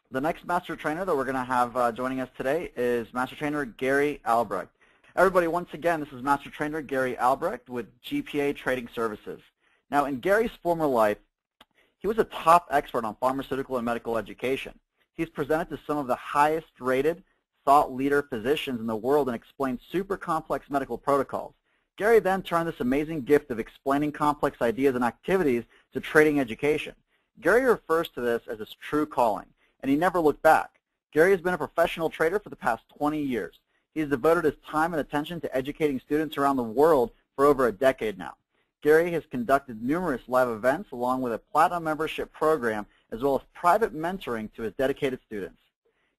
The next Master Trainer that we're going to have joining us today is Master Trainer Gary Albrecht. Everybody, once again, this is Master Trainer Gary Albrecht with GPA Trading Services. Now, in Gary's former life, he was a top expert on pharmaceutical and medical education. He's presented to some of the highest-rated thought leader physicians in the world and explained super complex medical protocols. Gary then turned this amazing gift of explaining complex ideas and activities to trading education. Gary refers to this as his true calling, and he never looked back. Gary has been a professional trader for the past 20 years. He has devoted his time and attention to educating students around the world for over a decade now. Gary has conducted numerous live events along with a platinum membership program as well as private mentoring to his dedicated students.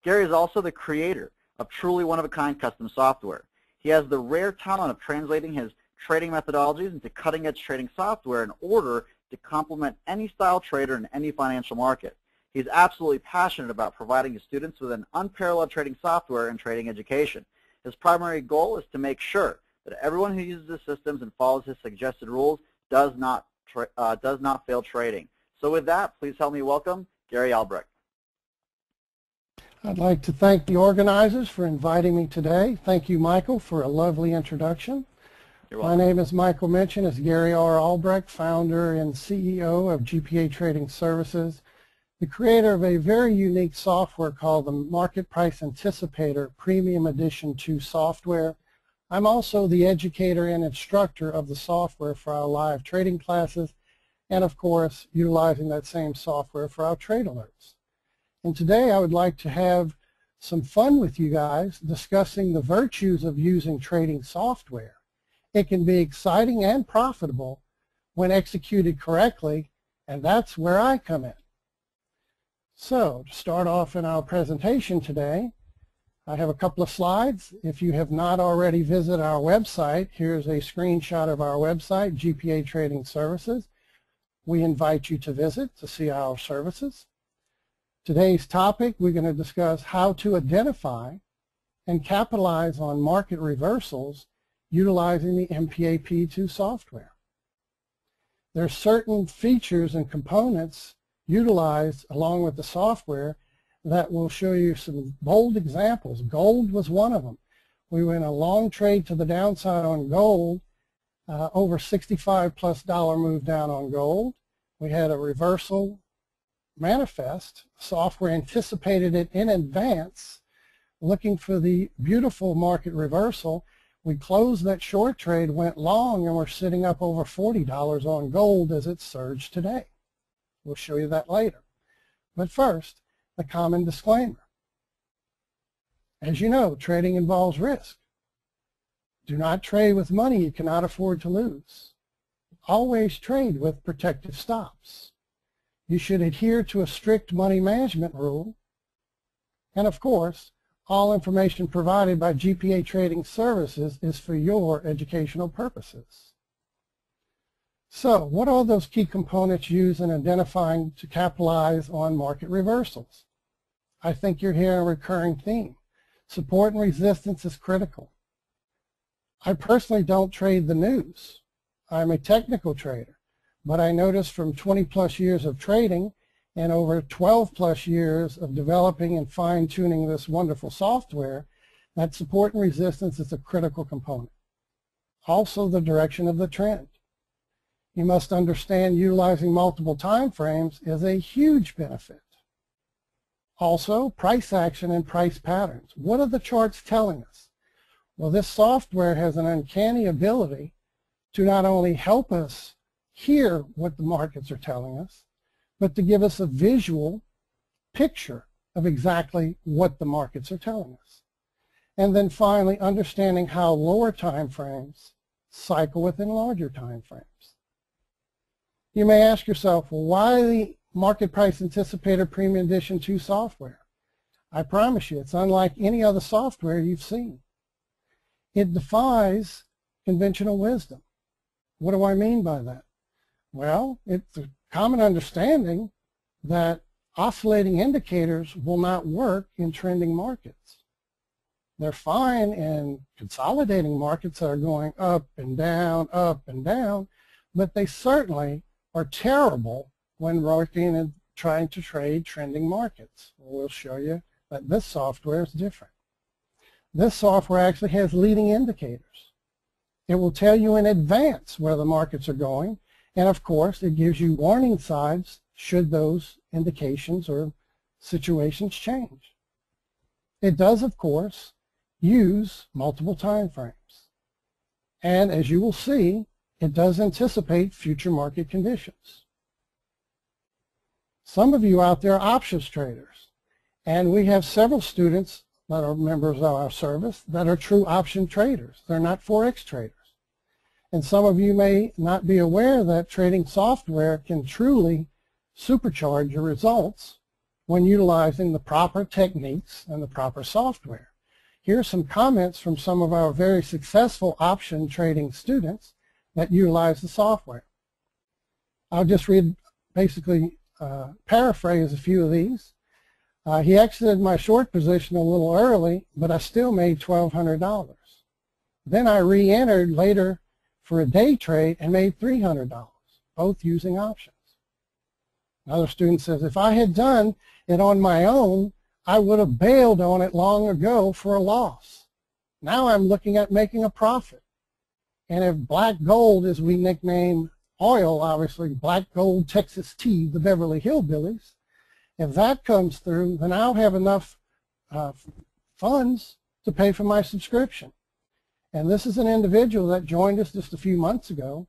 Gary is also the creator of truly one-of-a-kind custom software. He has the rare talent of translating his trading methodologies into cutting-edge trading software in order to complement any style trader in any financial market. He's absolutely passionate about providing his students with an unparalleled trading software and trading education. His primary goal is to make sure that everyone who uses his systems and follows his suggested rules does not fail trading. So with that, please help me welcome Gary Albrecht. I'd like to thank the organizers for inviting me today. Thank you, Michael, for a lovely introduction. You're welcome. My name, as Michael mentioned, is Gary R. Albrecht, founder and CEO of GPA Trading Services, the creator of a very unique software called the Market Price Anticipator Premium Edition 2 software. I'm also the educator and instructor of the software for our live trading classes, and of course, utilizing that same software for our trade alerts. And today I would like to have some fun with you guys discussing the virtues of using trading software. It can be exciting and profitable when executed correctly, and that's where I come in. So, to start off in our presentation today, I have a couple of slides. If you have not already visited our website, here's a screenshot of our website, GPA Trading Services. We invite you to visit to see our services. Today's topic, we're going to discuss how to identify and capitalize on market reversals utilizing the MPA PE2 software. There are certain features and components utilized along with the software that will show you some bold examples. Gold was one of them. We were in a long trade to the downside on gold, over $65+ move down on gold. We had a reversal manifest. Software anticipated it in advance, looking for the beautiful market reversal. We closed that short trade, went long, and we're sitting up over $40 on gold as it surged today. We'll show you that later. But first, the common disclaimer. As you know, trading involves risk. Do not trade with money you cannot afford to lose. Always trade with protective stops. You should adhere to a strict money management rule. And of course, all information provided by GPA Trading Services is for your educational purposes. So, what are those key components used in identifying to capitalize on market reversals? I think you're hearing a recurring theme. Support and resistance is critical. I personally don't trade the news. I'm a technical trader, but I noticed from 20+ years of trading and over 12+ years of developing and fine-tuning this wonderful software that support and resistance is a critical component. Also, the direction of the trend. You must understand utilizing multiple time frames is a huge benefit. Also, price action and price patterns. What are the charts telling us? Well, this software has an uncanny ability to not only help us hear what the markets are telling us, but to give us a visual picture of exactly what the markets are telling us. And then finally, understanding how lower time frames cycle within larger time frames. You may ask yourself, well, why the Market Price Anticipator Premium Edition 2 software? I promise you, it's unlike any other software you've seen. It defies conventional wisdom. What do I mean by that? Well, it's a common understanding that oscillating indicators will not work in trending markets. They're fine in consolidating markets that are going up and down, but they certainly are terrible when working in trying to trade trending markets. We'll show you that this software is different. This software actually has leading indicators. It will tell you in advance where the markets are going, and of course it gives you warning signs should those indications or situations change. It does, of course, use multiple time frames. And as you will see, it does anticipate future market conditions. Some of you out there are options traders, and we have several students that are members of our service that are true option traders. They're not Forex traders. And some of you may not be aware that trading software can truly supercharge your results when utilizing the proper techniques and the proper software. Here are some comments from some of our very successful option trading students that utilize the software. I'll just read, basically paraphrase a few of these. He exited my short position a little early, but I still made $1,200. Then I re-entered later for a day trade and made $300, both using options. Another student says, if I had done it on my own, I would have bailed on it long ago for a loss. Now I'm looking at making a profit. And if black gold, as we nickname oil, obviously black gold Texas tea, the Beverly Hillbillies, if that comes through, then I'll have enough funds to pay for my subscription. And this is an individual that joined us just a few months ago.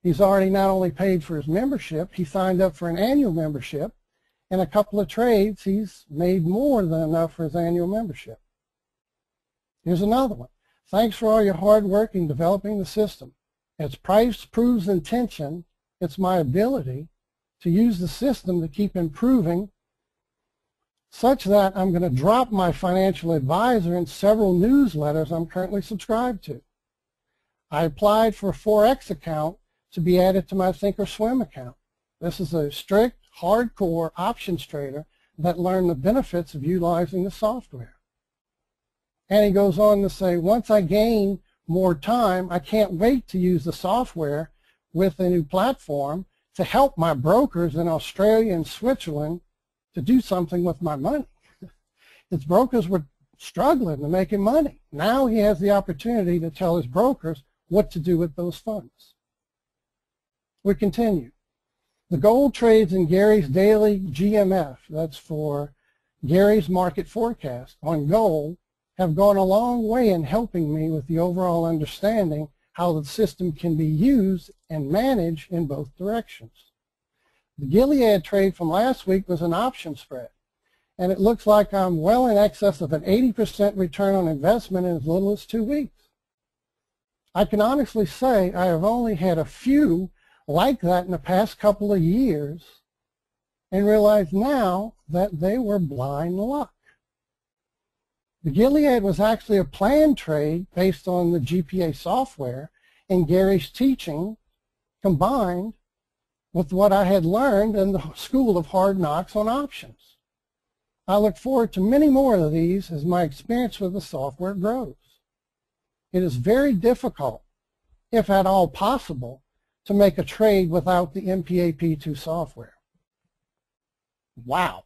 He's already not only paid for his membership, he signed up for an annual membership. In a couple of trades, he's made more than enough for his annual membership. Here's another one. Thanks for all your hard work in developing the system. As price proves intention, it's my ability to use the system to keep improving such that I'm going to drop my financial advisor in several newsletters I'm currently subscribed to. I applied for a Forex account to be added to my Thinkorswim account. This is a strict, hardcore options trader that learned the benefits of utilizing the software. And he goes on to say, once I gain more time, I can't wait to use the software with a new platform to help my brokers in Australia and Switzerland to do something with my money. His brokers were struggling to make him money. Now he has the opportunity to tell his brokers what to do with those funds. We continue. The gold trades in Gary's daily GMF, that's for Gary's market forecast on gold, have gone a long way in helping me with the overall understanding how the system can be used and managed in both directions. The Gilead trade from last week was an option spread, and it looks like I'm well in excess of an 80% return on investment in as little as 2 weeks. I can honestly say I have only had a few like that in the past couple of years and realize now that they were blind luck. The Gilead was actually a planned trade based on the GPA software and Gary's teaching combined with what I had learned in the School of Hard Knocks on options. I look forward to many more of these as my experience with the software grows. It is very difficult, if at all possible, to make a trade without the MPA PE2 software. Wow,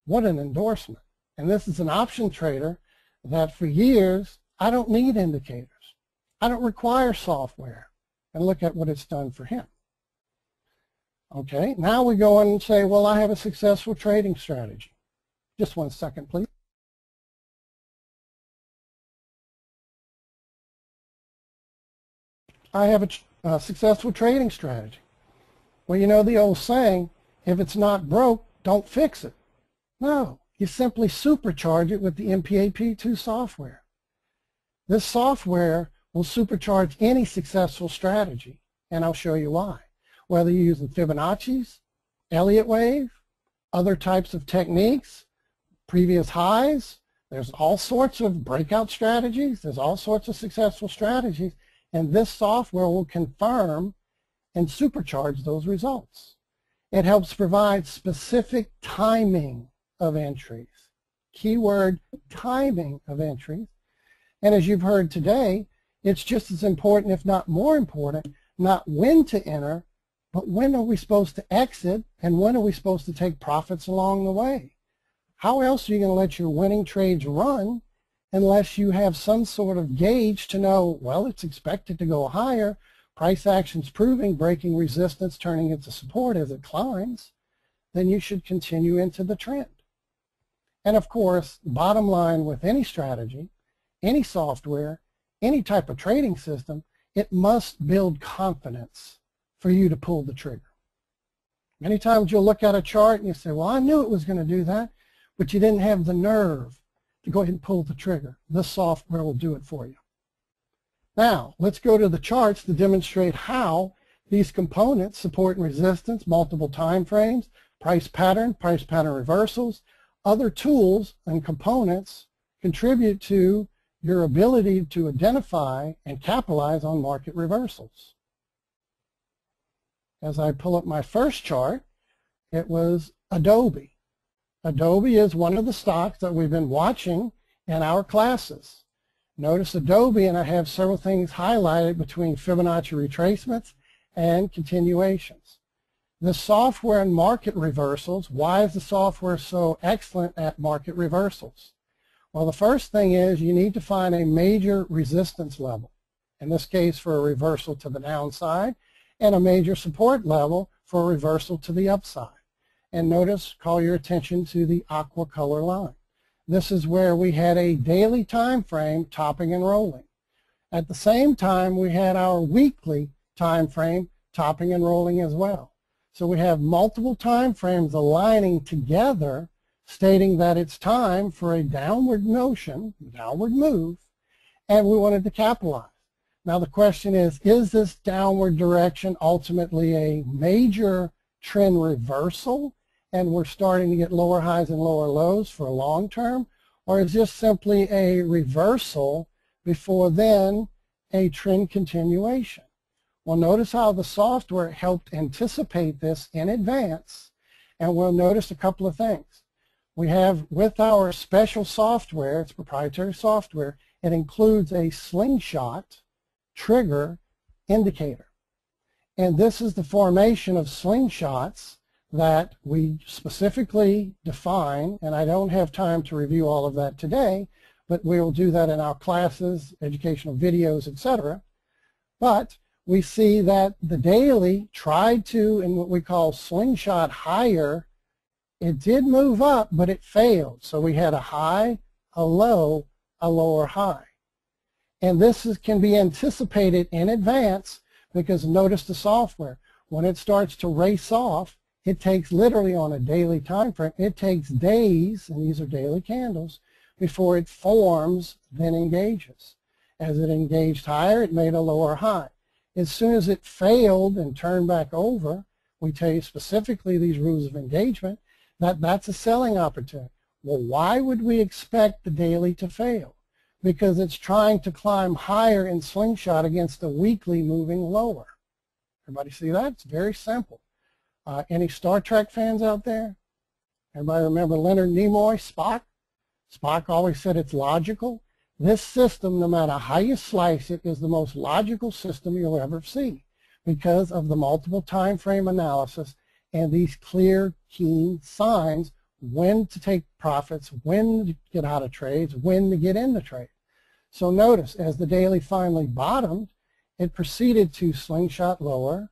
what an endorsement. And this is an option trader that for years, I don't need indicators. I don't require software. And look at what it's done for him. Okay, now we go on and say, well, I have a successful trading strategy. Just 1 second, please. I have a successful trading strategy. Well, you know the old saying, if it's not broke, don't fix it. No, you simply supercharge it with the MPA PE2 software. This software will supercharge any successful strategy, and I'll show you why. Whether you're using Fibonacci's, Elliott wave, other types of techniques, previous highs, there's all sorts of breakout strategies, there's all sorts of successful strategies, and this software will confirm and supercharge those results. It helps provide specific timing of entries. Keyword, timing of entries. And as you've heard today, it's just as important, if not more important, not when to enter, But when are we supposed to exit, and when are we supposed to take profits along the way? How else are you going to let your winning trades run unless you have some sort of gauge to know, well, it's expected to go higher, price action's proving, breaking resistance, turning into support as it climbs, then you should continue into the trend. And of course, bottom line with any strategy, any software, any type of trading system, it must build confidence for you to pull the trigger. Many times you'll look at a chart and you say, well, I knew it was going to do that, but you didn't have the nerve to go ahead and pull the trigger. This software will do it for you. Now, let's go to the charts to demonstrate how these components, support and resistance, multiple time frames, price pattern reversals, other tools and components contribute to your ability to identify and capitalize on market reversals. As I pull up my first chart, it was Adobe. Adobe is one of the stocks that we've been watching in our classes. Notice Adobe, and I have several things highlighted between Fibonacci retracements and continuations. The software and market reversals, why is the software so excellent at market reversals? Well, the first thing is you need to find a major resistance level, in this case for a reversal to the downside, and a major support level for a reversal to the upside. And notice, call your attention to the aqua color line. This is where we had a daily time frame topping and rolling. At the same time, we had our weekly time frame topping and rolling as well. So we have multiple time frames aligning together, stating that it's time for a downward motion, downward move, and we wanted to capitalize. Now the question is this downward direction ultimately a major trend reversal, and we're starting to get lower highs and lower lows for a long term, or is this simply a reversal before then a trend continuation? Well, notice how the software helped anticipate this in advance, and we'll notice a couple of things. We have, with our special software, it's proprietary software, it includes a slingshot trigger indicator. And this is the formation of slingshots that we specifically define, and I don't have time to review all of that today, but we will do that in our classes, educational videos, etc. But we see that the daily tried to, in what we call slingshot higher, it did move up, but it failed. So we had a high, a low, a lower high. And this can be anticipated in advance because notice the software. When it starts to race off, it takes literally on a daily time frame, it takes days, and these are daily candles, before it forms, then engages. As it engaged higher, it made a lower high. As soon as it failed and turned back over, we tell you specifically these rules of engagement, that's a selling opportunity. Well, why would we expect the daily to fail? Because it's trying to climb higher in slingshot against the weekly moving lower. Everybody see that? It's very simple. Any Star Trek fans out there? Everybody remember Leonard Nimoy, Spock? Spock always said it's logical. This system, no matter how you slice it, is the most logical system you'll ever see because of the multiple time frame analysis and these clear, keen signs when to take profits, when to get out of trades, when to get into trade. So notice, as the daily finally bottomed, it proceeded to slingshot lower,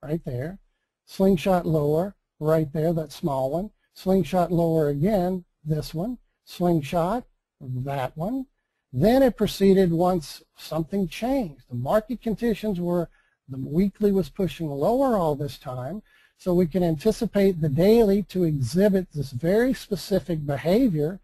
right there, slingshot lower, right there, that small one, slingshot lower again, this one, slingshot, that one. Then it proceeded once something changed. The market conditions were, the weekly was pushing lower all this time, so we can anticipate the daily to exhibit this very specific behavior.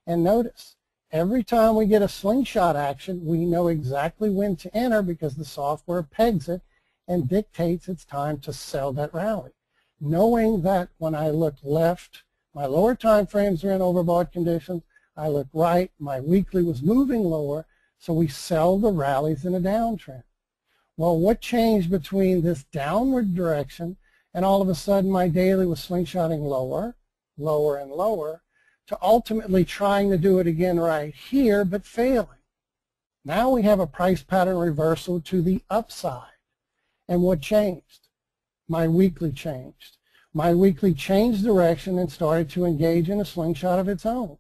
And notice, every time we get a slingshot action, we know exactly when to enter because the software pegs it and dictates it's time to sell that rally. Knowing that when I look left, my lower time frames are in overbought conditions, I look right, my weekly was moving lower, so we sell the rallies in a downtrend. Well, what changed between this downward direction and all of a sudden my daily was slingshotting lower, lower and lower, to ultimately trying to do it again right here, but failing? Now we have a price pattern reversal to the upside. And what changed? my weekly changed. My weekly changed direction and started to engage in a slingshot of its own.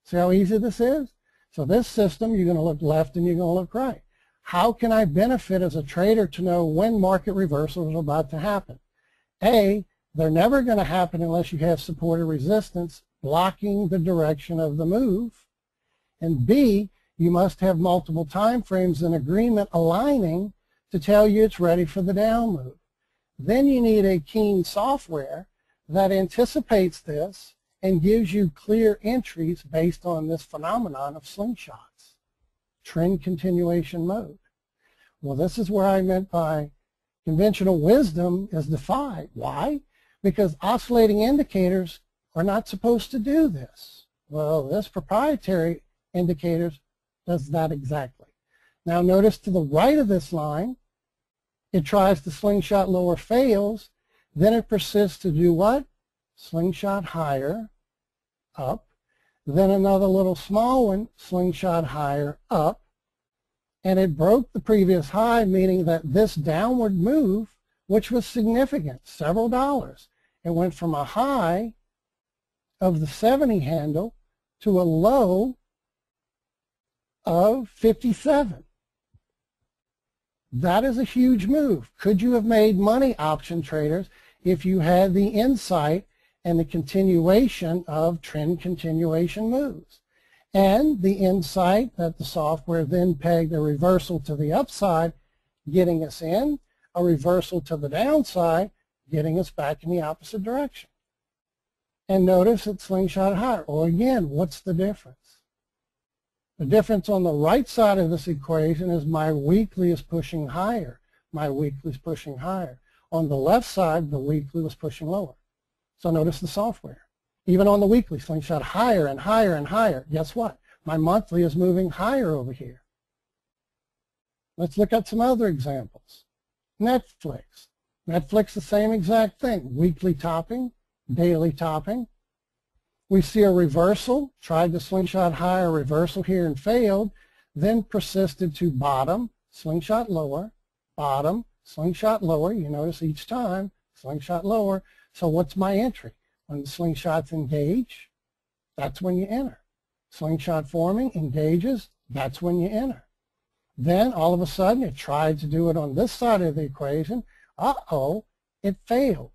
See how easy this is? So this system, you're going to look left and you're going to look right. How can I benefit as a trader to know when market reversals are about to happen? A, they're never going to happen unless you have support or resistance blocking the direction of the move. And B, you must have multiple time frames in agreement aligning to tell you it's ready for the down move. Then you need a keen software that anticipates this and gives you clear entries based on this phenomenon of slingshots, trend continuation mode. Well, this is where I meant by conventional wisdom is defied. Why? Because oscillating indicators are not supposed to do this. Well, this proprietary indicators does that exactly. Now notice to the right of this line, it tries to slingshot lower, fails, then it persists to do what? Slingshot higher, up, then another little small one, slingshot higher, up, and it broke the previous high, meaning that this downward move, which was significant, several dollars, it went from a high of the 70 handle to a low of 57. That is a huge move. Could you have made money, option traders, if you had the insight and the continuation of trend continuation moves? And the insight that the software then pegged a reversal to the upside, getting us in, a reversal to the downside, getting us back in the opposite direction. And notice it slingshot higher. Or again, what's the difference? The difference on the right side of this equation is my weekly is pushing higher. My weekly is pushing higher. On the left side, the weekly was pushing lower. So notice the software. Even on the weekly, slingshot higher and higher and higher. Guess what? My monthly is moving higher over here. Let's look at some other examples. Netflix. Netflix, the same exact thing. Weekly topping, daily topping. We see a reversal, tried to slingshot higher, reversal here and failed, then persisted to bottom, slingshot lower, bottom, slingshot lower. You notice each time, slingshot lower. So what's my entry? When the slingshots engage, that's when you enter. Slingshot forming engages, that's when you enter. Then all of a sudden it tried to do it on this side of the equation. Uh-oh, it failed.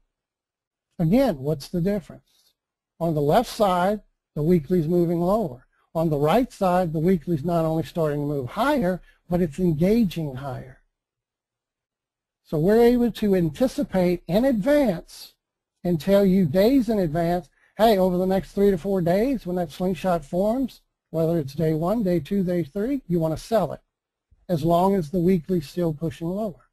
Again, what's the difference? On the left side, the weekly's moving lower. On the right side, the weekly's not only starting to move higher, but it's engaging higher. So we're able to anticipate in advance and tell you days in advance, hey, over the next 3 to 4 days when that slingshot forms, whether it's day 1, day 2, day 3, you want to sell it as long as the weekly's still pushing lower.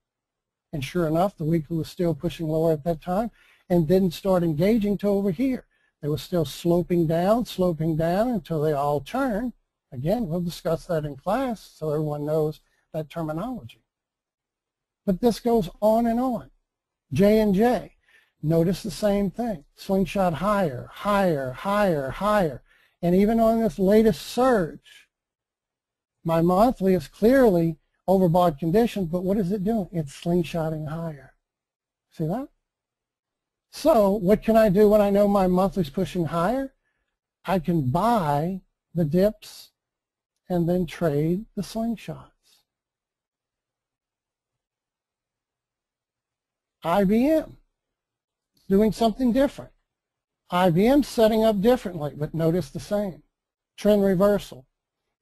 And sure enough, the weekly was still pushing lower at that time and didn't start engaging to over here. They were still sloping down until they all turn. Again, we'll discuss that in class so everyone knows that terminology. But this goes on and on. J&J, notice the same thing. Slingshot higher, higher, higher, higher. And even on this latest surge, my monthly is clearly overbought conditions, but what is it doing? It's slingshotting higher. See that? So what can I do when I know my monthly's pushing higher? I can buy the dips and then trade the slingshots. IBM, doing something different. IBM setting up differently, but notice the same. Trend reversal.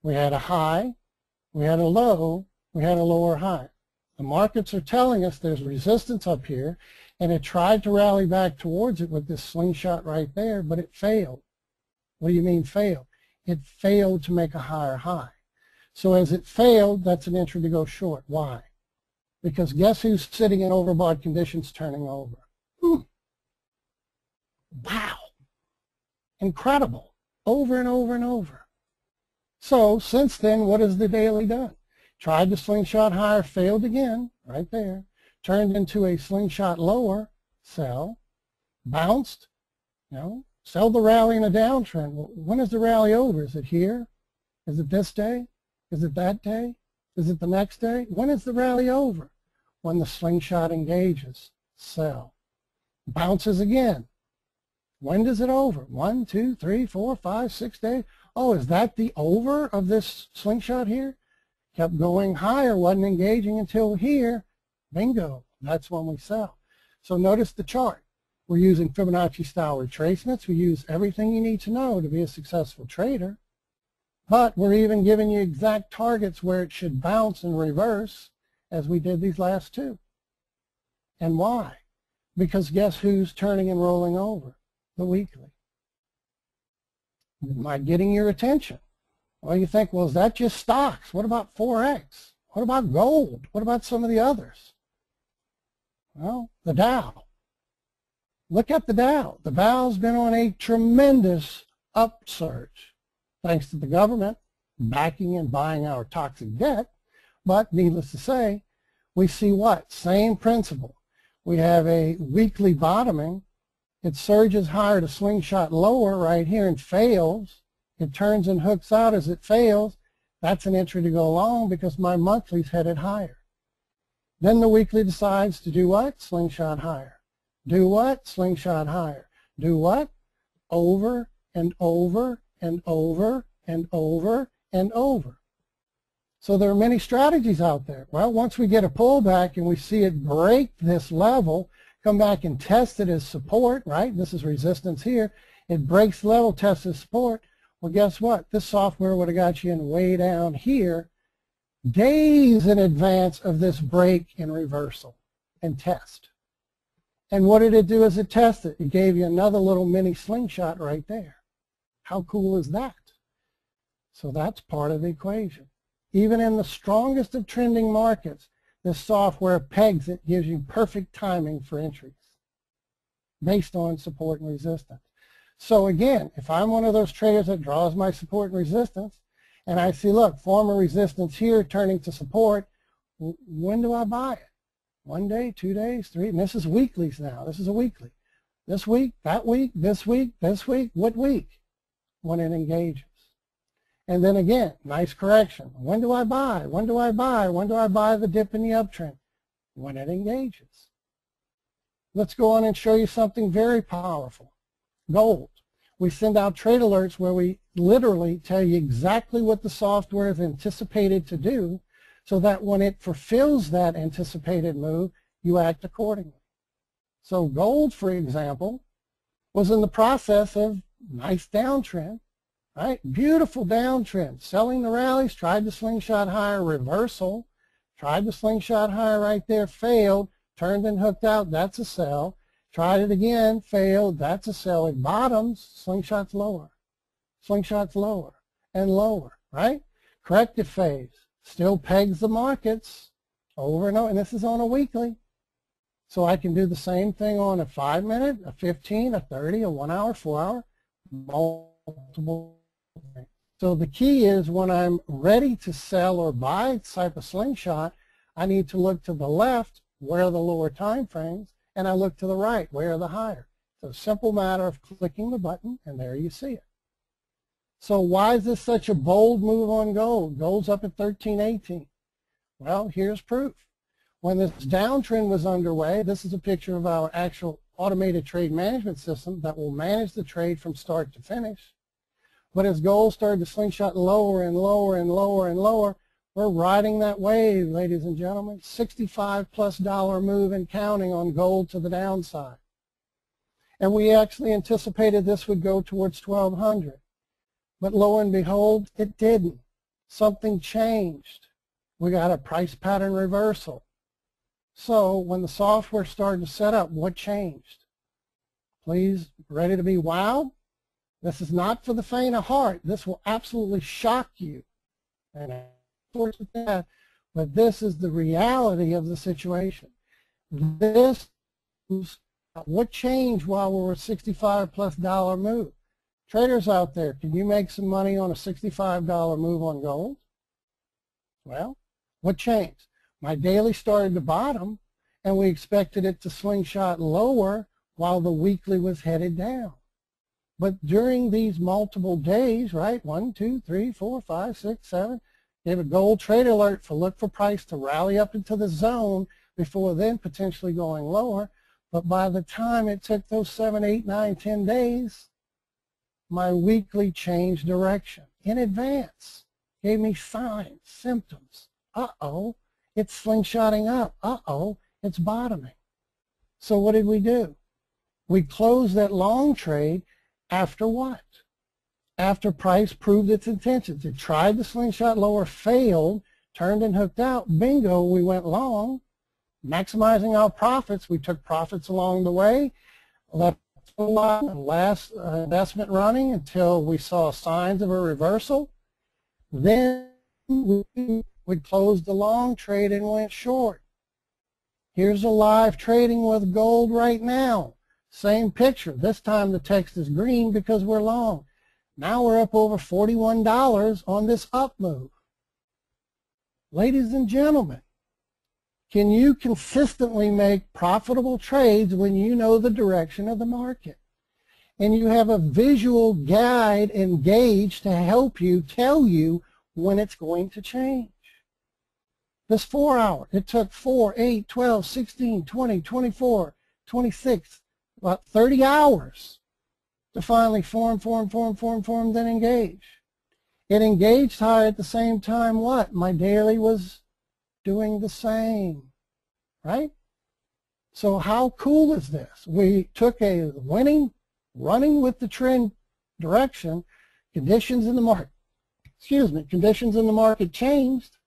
We had a high, we had a low, we had a lower high. The markets are telling us there's resistance up here, and it tried to rally back towards it with this slingshot right there, but it failed. What do you mean failed? It failed to make a higher high. So as it failed, that's an entry to go short. Why? Because guess who's sitting in overbought conditions turning over? Wow. Incredible. Over and over and over. So since then, what has the daily done? Tried to slingshot higher, failed again, right there. Turned into a slingshot lower, sell, bounced, sell the rally in a downtrend. Well, when is the rally over? Is it here? Is it this day? Is it that day? Is it the next day? When is the rally over? When the slingshot engages. sell. Bounces again. When does it over? 1, 2, 3, 4, 5, 6 days. Oh, is that the over of this slingshot here? Kept going higher, wasn't engaging until here. Bingo, that's when we sell. So notice the chart. We're using Fibonacci style retracements. We use everything you need to know to be a successful trader. But we're even giving you exact targets where it should bounce and reverse, as we did these last two. And why? Because guess who's turning and rolling over? The weekly. Am I getting your attention? Well, you think, well, is that just stocks? What about Forex? What about gold? What about some of the others? Well, the Dow. Look at the Dow. The Dow's been on a tremendous upsurge, thanks to the government backing and buying our toxic debt. But needless to say, we see what? Same principle. We have a weekly bottoming. It surges higher to slingshot lower right here and fails. It turns and hooks out as it fails. That's an entry to go long because my monthly's headed higher. Then the weekly decides to do what? Slingshot higher. Do what? Slingshot higher. Do what? Over and over and over and over and over. So there are many strategies out there. Well, once we get a pullback and we see it break this level, come back and test it as support, right? This is resistance here. It breaks the level, tests as support. Well, guess what? This software would have got you in way down here, days in advance of this break and reversal and test. And what did it do as it tested? It gave you another little mini slingshot right there. How cool is that? So that's part of the equation. Even in the strongest of trending markets, this software pegs it, gives you perfect timing for entries based on support and resistance. So again, if I'm one of those traders that draws my support and resistance, and I see, look, former resistance here turning to support, when do I buy it? 1 day, 2 days, 3, and this is weeklies now. This is a weekly. This week, that week, this week, what week? When it engages. And then again, nice correction. When do I buy? When do I buy? When do I buy the dip in the uptrend? When it engages. Let's go on and show you something very powerful. Gold. We send out trade alerts where we literally tell you exactly what the software is anticipated to do so that when it fulfills that anticipated move, you act accordingly. So gold, for example, was in the process of nice downtrend, right? Beautiful downtrend. Selling the rallies, tried to slingshot higher, reversal, tried to slingshot higher right there, failed, turned and hooked out, that's a sell. Tried it again, failed, that's a sell. It bottoms, slingshots lower, and lower, right? Corrective phase, still pegs the markets over and over, and this is on a weekly. So I can do the same thing on a 5-minute, a 15, a 30, a 1 hour, 4 hour, multiple things. So the key is when I'm ready to sell or buy type of slingshot, I need to look to the left, where are the lower time frames, and I look to the right, where are the higher. So simple matter of clicking the button, and there you see it. So why is this such a bold move on gold? Gold's up at 13.18. Well, here's proof. When this downtrend was underway, this is a picture of our actual automated trade management system that will manage the trade from start to finish. But as gold started to slingshot lower and lower and lower and lower, we're riding that wave, ladies and gentlemen. $65+ move and counting on gold to the downside. And we actually anticipated this would go towards 1,200. But lo and behold, it didn't. Something changed. We got a price pattern reversal. So when the software started to set up, what changed? Please, ready to be wowed? This is not for the faint of heart. This will absolutely shock you. And but this is the reality of the situation. This is what changed while we were a $65+ move. Traders out there, can you make some money on a $65 move on gold? Well, what changed? My daily started to bottom, and we expected it to slingshot lower while the weekly was headed down. But during these multiple days, right, 1, 2, 3, 4, 5, 6, 7, gave a gold trade alert for look for price to rally up into the zone before then potentially going lower. But by the time it took those 7, 8, 9, 10 days, my weekly changed direction in advance. Gave me signs, symptoms. Uh-oh, it's slingshotting up. Uh-oh, it's bottoming. So what did we do? We closed that long trade after what? After price proved its intentions. It tried the slingshot lower, failed, turned and hooked out. Bingo, we went long. Maximizing our profits, we took profits along the way, left the last investment running until we saw signs of a reversal. Then we closed the long trade and went short. Here's a live trading with gold right now. Same picture. This time the text is green because we're long. Now we're up over $41 on this up move. Ladies and gentlemen, can you consistently make profitable trades when you know the direction of the market? And you have a visual guide and gauge to help you tell you when it's going to change. This 4 hour, it took 4, 8, 12, 16, 20, 24, 26, about 30 hours to finally form, then engage. It engaged higher at the same time what? My daily was doing the same, right? So how cool is this? We took a winning, running with the trend direction, conditions in the market, conditions in the market changed.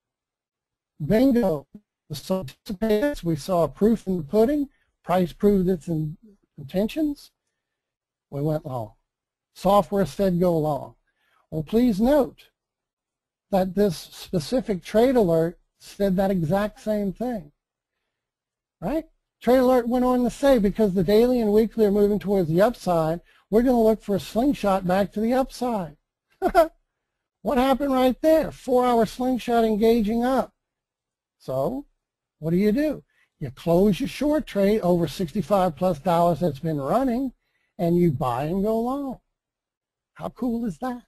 Bingo, we saw proof in the pudding, price proved its intentions, we went long. Software said go long. Well, please note that this specific trade alert said that exact same thing, right? Trade alert went on to say because the daily and weekly are moving towards the upside, we're going to look for a slingshot back to the upside. What happened right there? 4 hour slingshot engaging up. So what do? You close your short trade over $65+ that's been running and you buy and go long. How cool is that?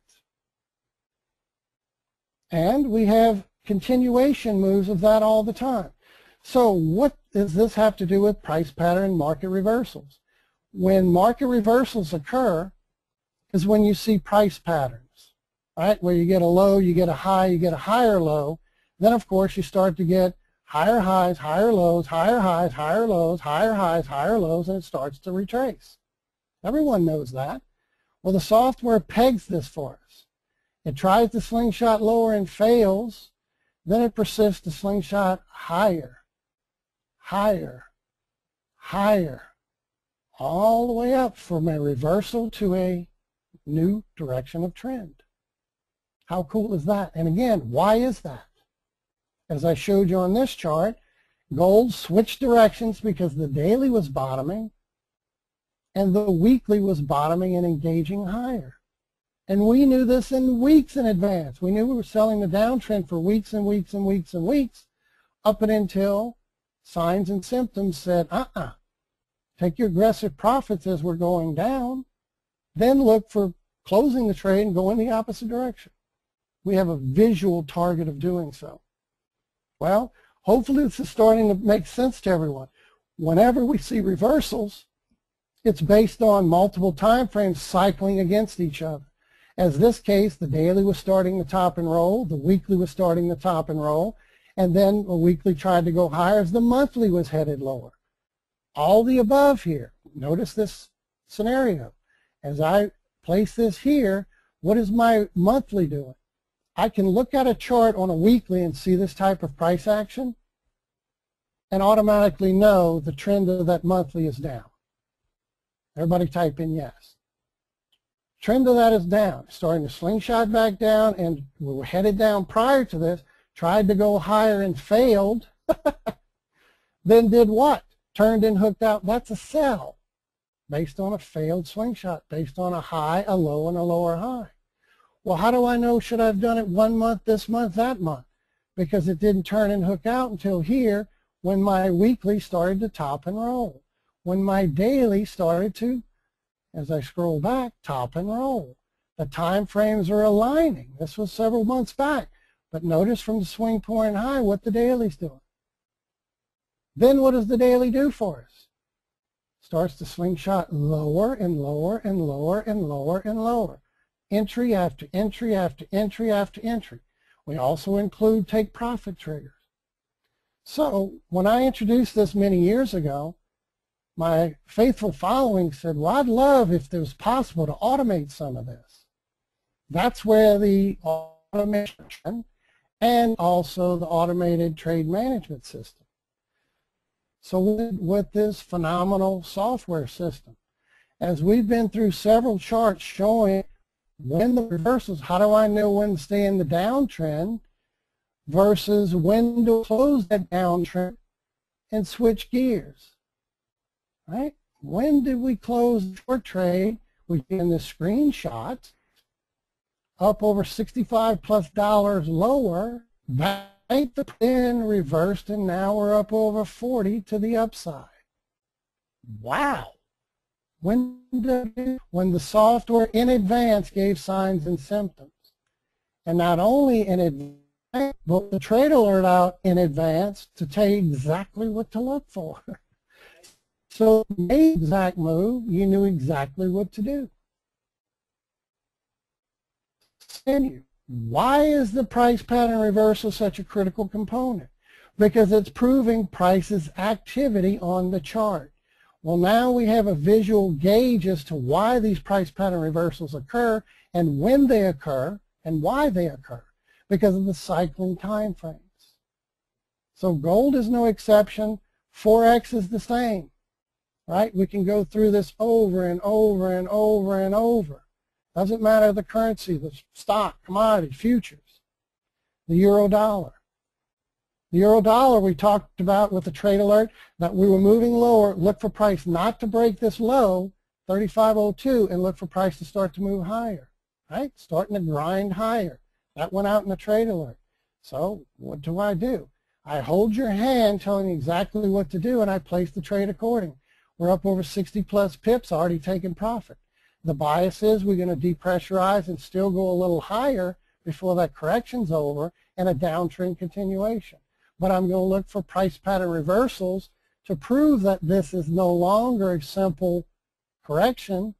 And we have continuation moves of that all the time. So what does this have to do with price pattern market reversals? When market reversals occur is when you see price patterns, right? Where you get a low, you get a high, you get a higher low. Then, of course, you start to get higher highs, higher lows, higher highs, higher lows, higher highs, higher lows, and it starts to retrace. Everyone knows that. Well, the software pegs this for us. It tries to slingshot lower and fails. Then it persists to slingshot higher, higher, higher, all the way up from a reversal to a new direction of trend. How cool is that? And again, why is that? As I showed you on this chart, gold switched directions because the daily was bottoming and the weekly was bottoming and engaging higher. And we knew this in weeks in advance. We knew we were selling the downtrend for weeks and weeks and weeks and weeks up and until signs and symptoms said, take your aggressive profits as we're going down, then look for closing the trade and go in the opposite direction. We have a visual target of doing so. Well, hopefully this is starting to make sense to everyone. Whenever we see reversals, it's based on multiple time frames cycling against each other. As this case, the daily was starting to top and roll, the weekly was starting to top and roll, and then the weekly tried to go higher as the monthly was headed lower. All the above here. Notice this scenario. As I place this here, what is my monthly doing? I can look at a chart on a weekly and see this type of price action and automatically know the trend of that monthly is down. Everybody type in yes. Trend of that is down, starting to slingshot back down, and we were headed down prior to this, tried to go higher and failed, then did what? Turned and hooked out. That's a sell based on a failed slingshot, based on a high, a low, and a lower high. Well, how do I know should I have done it 1 month, this month, that month? Because it didn't turn and hook out until here when my weekly started to top and roll. When my daily started to, as I scroll back, top and roll. The time frames are aligning. This was several months back. But notice from the swing point high what the daily's doing. Then what does the daily do for us? starts to slingshot lower and lower and lower and lower and lower. Entry after entry after entry after entry. We also include take profit triggers. So when I introduced this many years ago, my faithful following said, well, I'd love if it was possible to automate some of this. That's where the automation and also the automated trade management system. So with this phenomenal software system, as we've been through several charts showing when the reversals, how do I know when to stay in the downtrend versus when to close that downtrend and switch gears, right? When did we close the short trade? We get in the screenshot up over $65+ lower, banked the pin, reversed, and now we're up over 40 to the upside. Wow. When the software in advance gave signs and symptoms. And not only in advance, but the trade alert out in advance to tell you exactly what to look for. So the exact move, you knew exactly what to do. Why is the price pattern reversal such a critical component? Because it's proving price's activity on the chart. Well, now we have a visual gauge as to why these price pattern reversals occur and when they occur and why they occur, because of the cycling time frames. So gold is no exception. Forex is the same, right? We can go through this over and over and over and over. Doesn't matter the currency, the stock, commodity, futures, the euro dollar. The euro dollar we talked about with the trade alert that we were moving lower, look for price not to break this low, 35.02, and look for price to start to move higher, right? Starting to grind higher. That went out in the trade alert. So what do? I hold your hand telling you exactly what to do, and I place the trade accordingly. We're up over 60+ pips, already taking profit. The bias is we're going to depressurize and still go a little higher before that correction's over and a downtrend continuation. But I'm going to look for price pattern reversals to prove that this is no longer a simple correction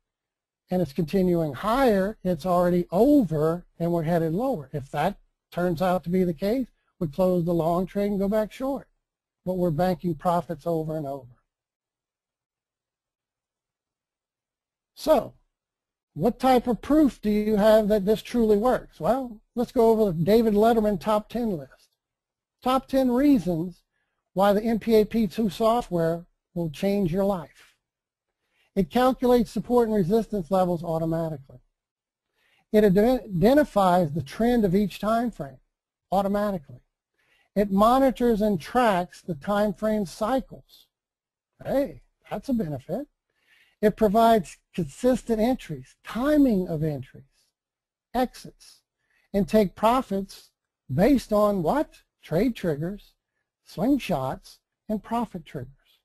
and it's continuing higher. It's already over and we're headed lower. If that turns out to be the case, we close the long trade and go back short. But we're banking profits over and over. So, what type of proof do you have that this truly works? Well, let's go over the David Letterman top 10 list. Top 10 reasons why the MPA PE2 software will change your life. It calculates support and resistance levels automatically. It identifies the trend of each time frame automatically. It monitors and tracks the time frame cycles. Hey, that's a benefit. It provides consistent entries, timing of entries, exits, and take profits based on what? Trade triggers, swing shots, and profit triggers.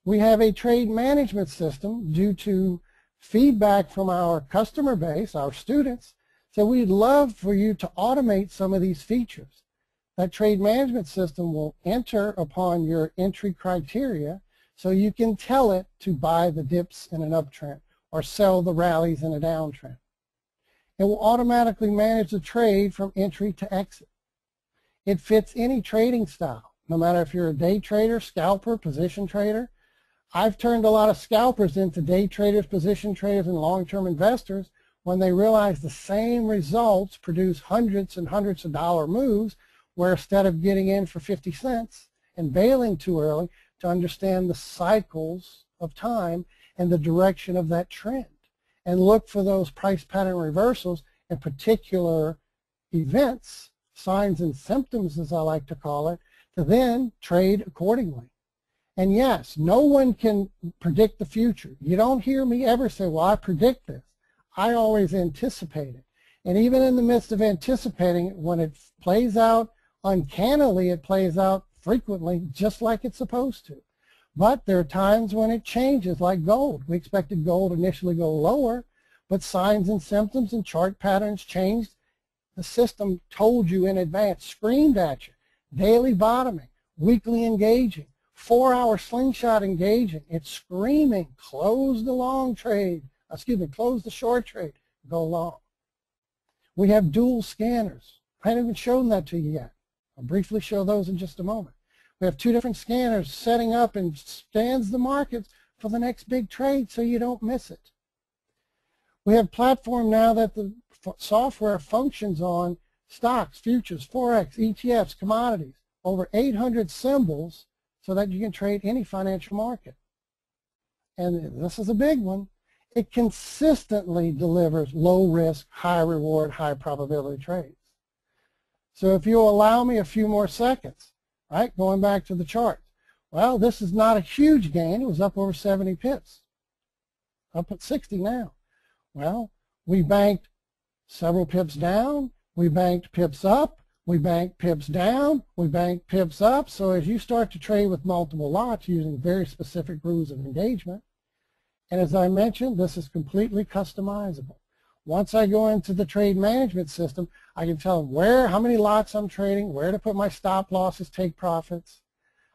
We have a trade management system due to feedback from our customer base, our students, so we'd love for you to automate some of these features. That trade management system will enter upon your entry criteria so you can tell it to buy the dips in an uptrend or sell the rallies in a downtrend. It will automatically manage the trade from entry to exit. It fits any trading style, no matter if you're a day trader, scalper, position trader. I've turned a lot of scalpers into day traders, position traders, and long-term investors when they realize the same results produce hundreds and hundreds of dollar moves, where instead of getting in for 50 cents and bailing too early, to understand the cycles of time and the direction of that trend and look for those price pattern reversals in particular events, signs and symptoms as I like to call it, to then trade accordingly. And yes, no one can predict the future. You don't hear me ever say, well, I predict this. I always anticipate it. And even in the midst of anticipating it, when it plays out uncannily, it plays out frequently just like it's supposed to. But there are times when it changes, like gold. We expected gold initially go lower, but signs and symptoms and chart patterns changed. The system told you in advance, screamed at you, daily bottoming, weekly engaging, 4-hour slingshot engaging. It's screaming, close the long trade, close the short trade, go long. We have dual scanners. I haven't even shown that to you yet. I'll briefly show those in just a moment. We have 2 different scanners setting up and scans the markets for the next big trade so you don't miss it. We have platform now that the software functions on stocks, futures, forex, ETFs, commodities, over 800 symbols so that you can trade any financial market. And this is a big one. It consistently delivers low risk, high reward, high probability trades. So if you'll allow me a few more seconds, right, going back to the chart. Well, this is not a huge gain. It was up over 70 pips, up at 60 now. Well, we banked several pips down, we banked pips up, we banked pips down, we banked pips up. So as you start to trade with multiple lots using very specific rules of engagement, and as I mentioned, this is completely customizable. Once I go into the trade management system, I can tell them how many lots I'm trading, where to put my stop losses, take profits.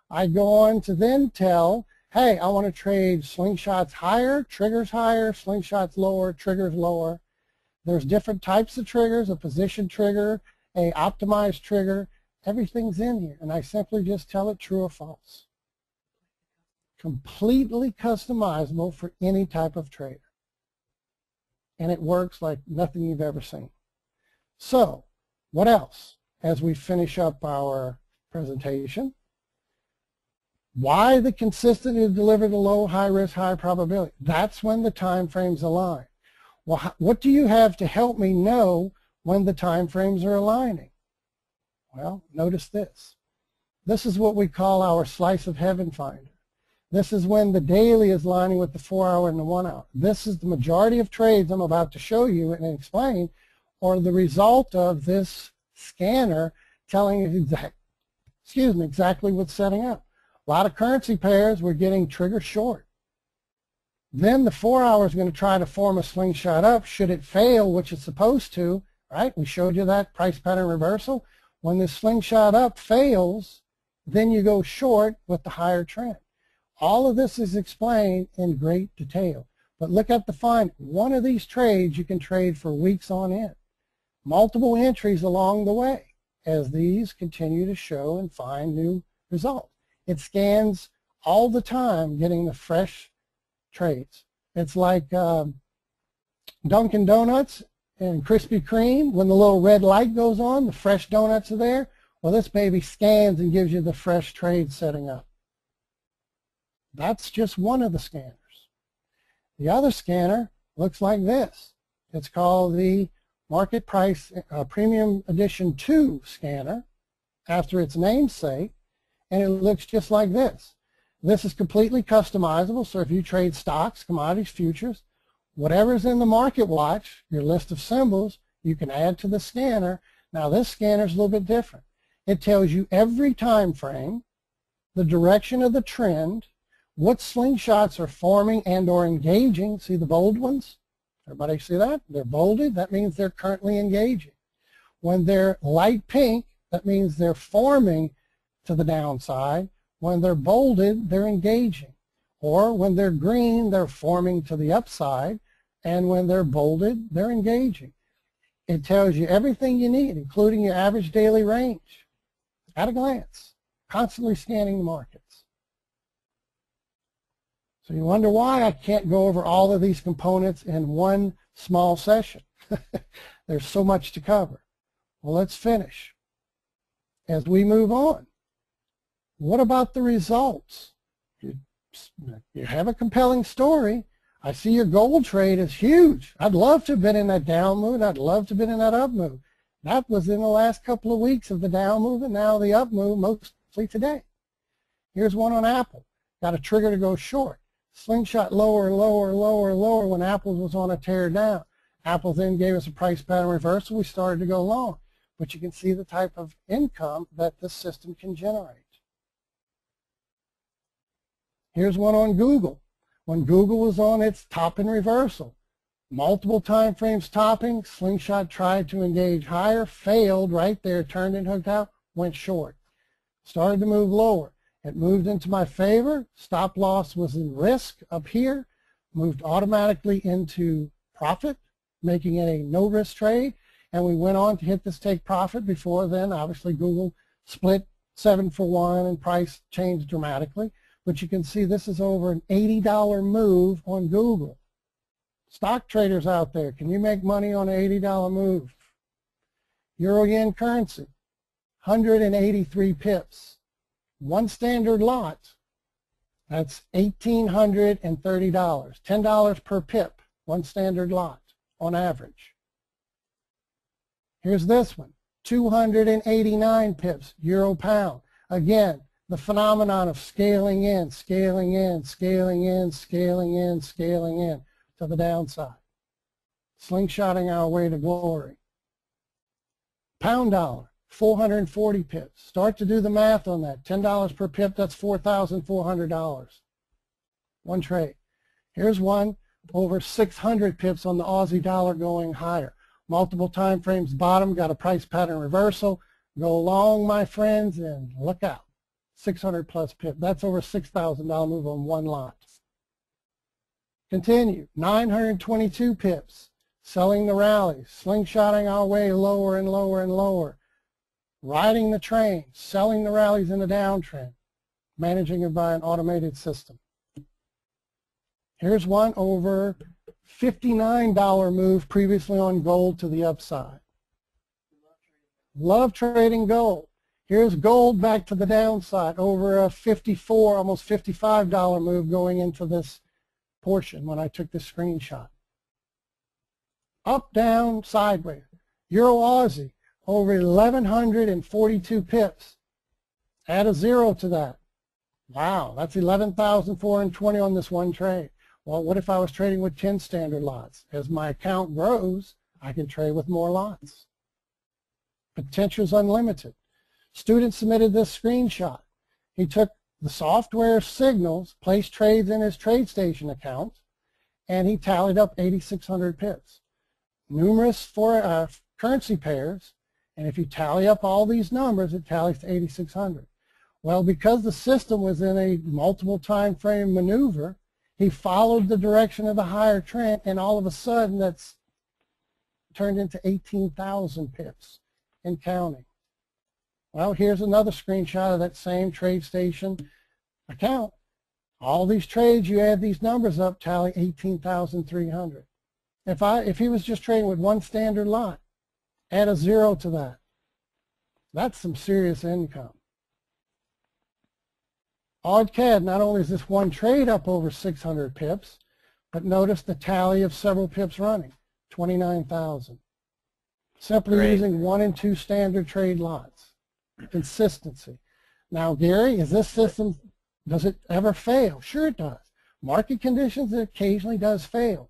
I go on to then tell, hey, I want to trade slingshots higher, triggers higher, slingshots lower, triggers lower. There's different types of triggers, a position trigger, a optimized trigger. Everything's in here, and I simply just tell it true or false. Completely customizable for any type of trader. And it works like nothing you've ever seen. So, what else as we finish up our presentation? Why the consistency to deliver the low, high risk, high probability? That's when the time frames align. Well, what do you have to help me know when the time frames are aligning? Well, notice this. This is what we call our slice of heaven finder. This is when the daily is lining with the 4-hour and the 1-hour. This is the majority of trades I'm about to show you and explain are the result of this scanner telling you exactly what's setting up. A lot of currency pairs were getting trigger short. Then the 4-hour is going to try to form a slingshot up. Should it fail, which it's supposed to, right? We showed you that price pattern reversal. When the slingshot up fails, then you go short with the higher trend. All of this is explained in great detail. But look at the find. One of these trades you can trade for weeks on end. Multiple entries along the way as these continue to show and find new results. It scans all the time getting the fresh trades. It's like Dunkin' Donuts and Krispy Kreme. When the little red light goes on, the fresh donuts are there. Well, this baby scans and gives you the fresh trade setting up. That's just one of the scanners. The other scanner looks like this. It's called the Market Price Premium Edition 2 scanner after its namesake, and it looks just like this. This is completely customizable, so if you trade stocks, commodities, futures, whatever's in the market watch, your list of symbols, you can add to the scanner. Now this scanner is a little bit different. It tells you every time frame, the direction of the trend, what slingshots are forming and or engaging. See the bold ones? Everybody see that? They're bolded. That means they're currently engaging. When they're light pink, that means they're forming to the downside. When they're bolded, they're engaging. Or when they're green, they're forming to the upside. And when they're bolded, they're engaging. It tells you everything you need, including your average daily range, at a glance, constantly scanning the markets. So you wonder why I can't go over all of these components in one small session. There's so much to cover. Well, let's finish. As we move on, what about the results? You have a compelling story. I see your gold trade is huge. I'd love to have been in that down move. I'd love to have been in that up move. That was in the last couple of weeks of the down move, and now the up move mostly today. Here's one on Apple. Got a trigger to go short. Slingshot lower, lower, lower, lower when Apple was on a tear down. Apple then gave us a price pattern reversal. We started to go long. But you can see the type of income that this system can generate. Here's one on Google. When Google was on its top and reversal, multiple time frames topping, slingshot tried to engage higher, failed right there, turned and hooked out, went short. Started to move lower. It moved into my favor. Stop loss was in risk up here, moved automatically into profit, making it a no-risk trade. And we went on to hit this take profit. Before then, obviously, Google split 7-for-1 and price changed dramatically. But you can see this is over an $80 move on Google. Stock traders out there, can you make money on an $80 move? Euro-yen currency, 183 pips. One standard lot, that's $1,830, $10 per pip, one standard lot on average. Here's this one, 289 pips, euro pound. Again, the phenomenon of scaling in, scaling in, scaling in, scaling in, scaling in to the downside. Slingshotting our way to glory. Pound dollar, 440 pips. Start to do the math on that. $10 per pip, that's $4,400. One trade. Here's one over 600 pips on the Aussie dollar going higher. Multiple time frames bottom, got a price pattern reversal. Go long, my friends, and look out. 600 plus pip. That's over $6,000 move on one lot. Continue. 922 pips. Selling the rallies. Slingshotting our way lower and lower and lower. Riding the train. Selling the rallies in the downtrend. Managing it by an automated system. Here's one over $59 move previously on gold to the upside. Love trading gold. Here's gold back to the downside over a $54, almost $55 move going into this portion when I took this screenshot. Up, down, sideways. Euro Aussie over 1,142 pips. Add a zero to that. Wow, that's 11,420 on this one trade. Well, what if I was trading with 10 standard lots? As my account grows, I can trade with more lots. Potential is unlimited. Student submitted this screenshot. He took the software signals, placed trades in his TradeStation account, and he tallied up 8,600 pips. Numerous for currency pairs, and if you tally up all these numbers, it tallies to 8,600. Well, because the system was in a multiple time frame maneuver, he followed the direction of the higher trend, and all of a sudden that's turned into 18,000 pips and counting. Well, here's another screenshot of that same TradeStation account. All these trades, you add these numbers up, tally 18,300. If he was just trading with one standard lot, add a zero to that. That's some serious income. OddCAD, not only is this one trade up over 600 pips, but notice the tally of several pips running, 29,000. Simply using 1 and 2 standard trade lots. Consistency. Now, Gary, is this system, does it ever fail? Sure it does. Market conditions, it occasionally does fail.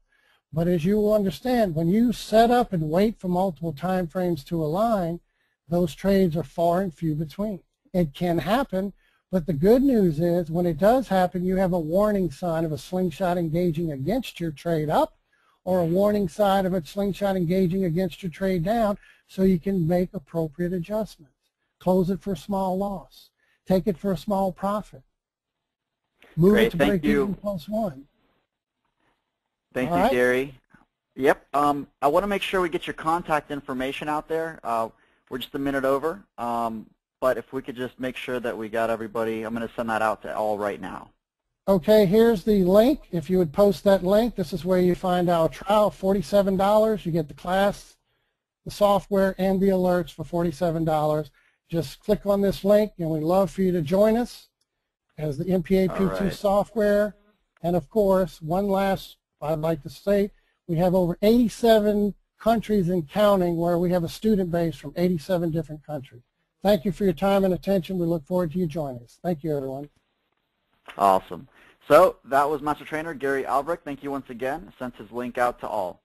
But as you will understand, when you set up and wait for multiple time frames to align, those trades are far and few between. It can happen, but the good news is when it does happen, you have a warning sign of a slingshot engaging against your trade up or a warning sign of a slingshot engaging against your trade down, so you can make appropriate adjustments. Close it for a small loss. Take it for a small profit. Move it to break even +1. Thank you, Gary. Yep. I want to make sure we get your contact information out there. We're just a minute over, but if we could just make sure that we got everybody, I'm going to send that out to all right now. Okay, here's the link. If you would post that link, this is where you find our trial, $47. You get the class, the software, and the alerts for $47. Just click on this link, and we'd love for you to join us as the MPA PE2 software. And of course, one last I'd like to say, we have over 87 countries and counting where we have a student base from 87 different countries. Thank you for your time and attention. We look forward to you joining us. Thank you, everyone. Awesome. So that was Master Trainer Gary Albrecht. Thank you once again. Sent his link out to all.